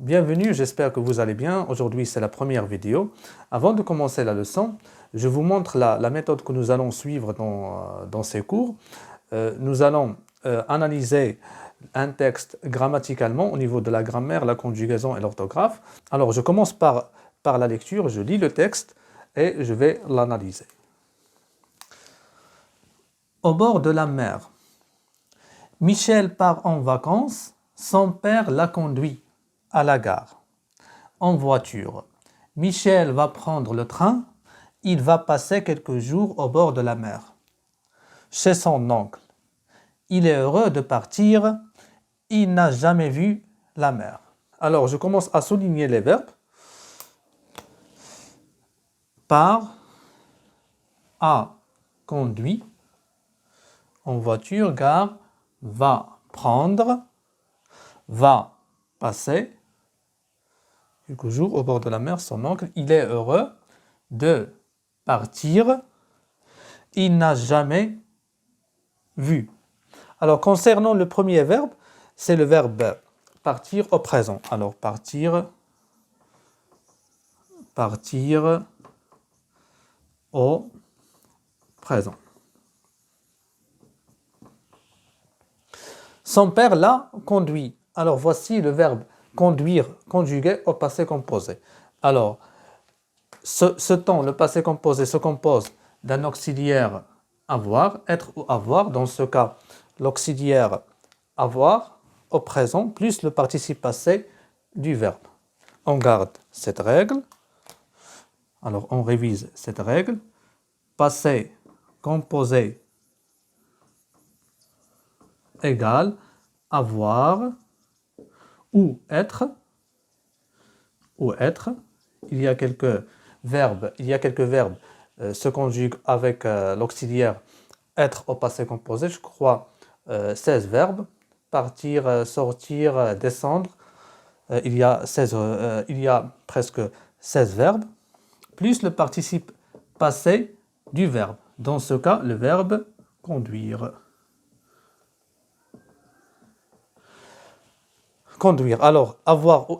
Bienvenue, j'espère que vous allez bien. Aujourd'hui, c'est la première vidéo. Avant de commencer la leçon, je vous montre la méthode que nous allons suivre dans ces cours. Nous allons analyser un texte grammaticalement au niveau de la grammaire, la conjugaison et l'orthographe. Alors, je commence par la lecture, je lis le texte et je vais l'analyser. Au bord de la mer. Michel part en vacances, son père l'a conduit à la gare. En voiture. Michel va prendre le train, il va passer quelques jours au bord de la mer. Chez son oncle. Il est heureux de partir, il n'a jamais vu la mer. Alors, je commence à souligner les verbes. Part, a conduit, en voiture, gare, va prendre, va passer quelques jours au bord de la mer, son oncle, il est heureux de partir, il n'a jamais vu. Alors, concernant le premier verbe, c'est le verbe partir au présent. Alors, partir au présent. Son père l'a conduit. Alors, voici le verbe conduire, conjugué au passé composé. Alors, ce temps, le passé composé, se compose d'un auxiliaire avoir, être ou avoir. Dans ce cas, l'auxiliaire avoir au présent plus le participe passé du verbe. On garde cette règle. Alors, on révise cette règle. Passé composé égale avoir ou être. Il y a quelques verbes se conjuguent avec l'auxiliaire être au passé composé. Je crois 16 verbes. Partir, sortir, descendre. Il y a presque 16 verbes. Plus le participe passé du verbe. Dans ce cas, le verbe conduire. Conduire. Alors, avoir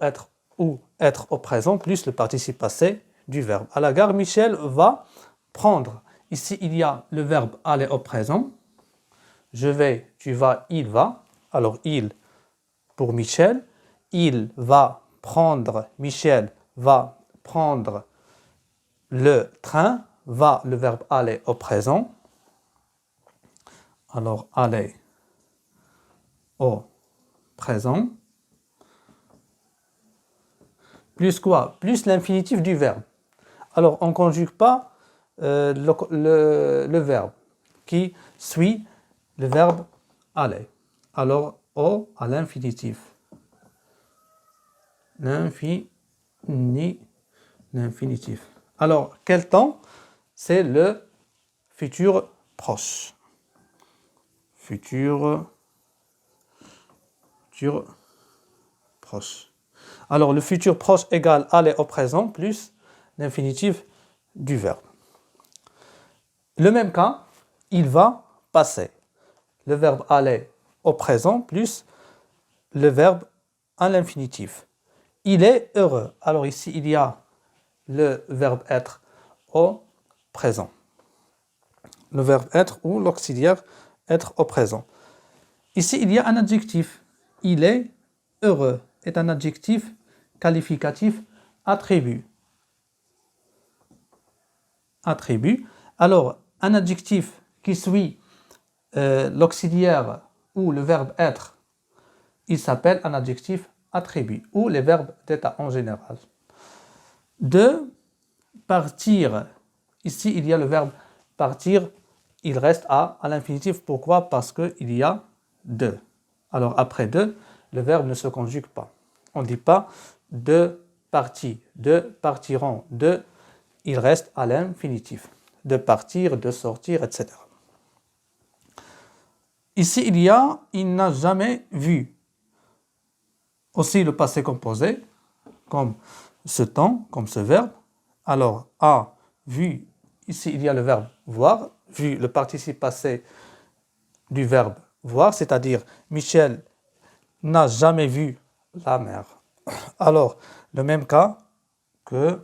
ou être au présent, plus le participe passé du verbe. À la gare, Michel va prendre. Ici, il y a le verbe aller au présent. Je vais, tu vas, il va. Alors, il pour Michel. Il va prendre, Michel va prendre le train. Va, le verbe aller au présent. Alors, aller au présent. Plus quoi? Plus l'infinitif du verbe. Alors, on ne conjugue pas le verbe qui suit le verbe aller. Alors, au à l'infinitif. L'infinitif. Alors, quel temps? C'est le futur proche. Futur proche. Alors, le futur proche égale aller au présent plus l'infinitif du verbe. Le même cas, il va passer. Le verbe aller au présent plus le verbe à l'infinitif. Il est heureux. Alors ici, il y a le verbe être au présent. Le verbe être ou l'auxiliaire être au présent. Ici, il y a un adjectif. Il est heureux est un adjectif qualificatif attribut. Alors, un adjectif qui suit l'auxiliaire ou le verbe être, il s'appelle un adjectif attribut ou les verbes d'état en général. De partir, ici il y a le verbe partir, il reste à l'infinitif. Pourquoi? Parce qu'il y a de. Alors après de, le verbe ne se conjugue pas. On ne dit pas de partir, de partiront, de, il reste à l'infinitif. De partir, de sortir, etc. Ici, il y a il n'a jamais vu. Aussi le passé composé, comme ce temps, comme ce verbe. Alors, a vu, ici il y a le verbe voir, vu le participe passé du verbe voir, c'est-à-dire Michel n'a jamais vu la mer. Alors, le même cas que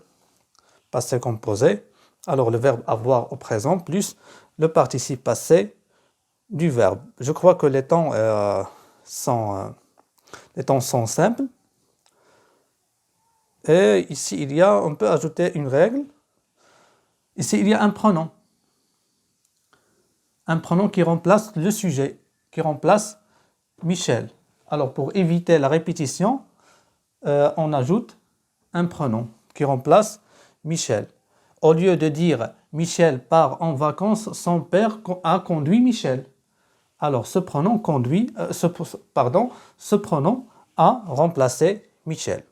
passé composé. Alors, le verbe avoir au présent plus le participe passé du verbe. Je crois que les temps sont simples. Et ici, on peut ajouter une règle. Ici, il y a un pronom. Un pronom qui remplace le sujet, qui remplace Michel. Alors, pour éviter la répétition, on ajoute un pronom qui remplace Michel. Au lieu de dire Michel part en vacances, son père a conduit Michel. Alors, ce pronom a remplacé Michel.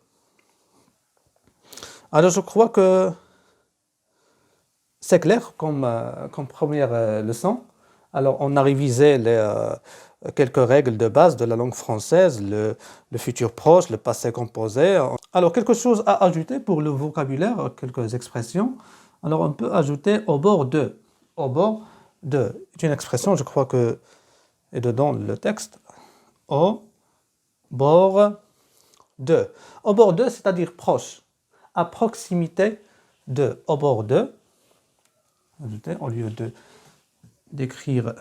Alors, je crois que c'est clair comme première leçon. Alors, on a révisé quelques règles de base de la langue française, le futur proche, le passé composé. Alors, quelque chose à ajouter pour le vocabulaire, quelques expressions. Alors, on peut ajouter au bord de. Au bord de. C'est une expression, je crois que est dedans le texte. Au bord de. Au bord de, c'est-à-dire proche. À proximité de. Au bord de. Ajouter, au lieu d'écrire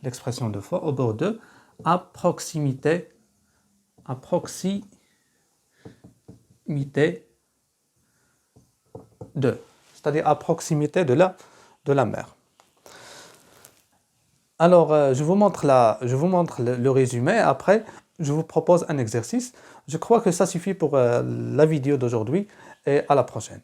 l'expression deux fois, au bord de, à proximité de, c'est-à-dire à proximité de la mer. Alors, je vous montre le résumé. Après, je vous propose un exercice. Je crois que ça suffit pour la vidéo d'aujourd'hui et à la prochaine.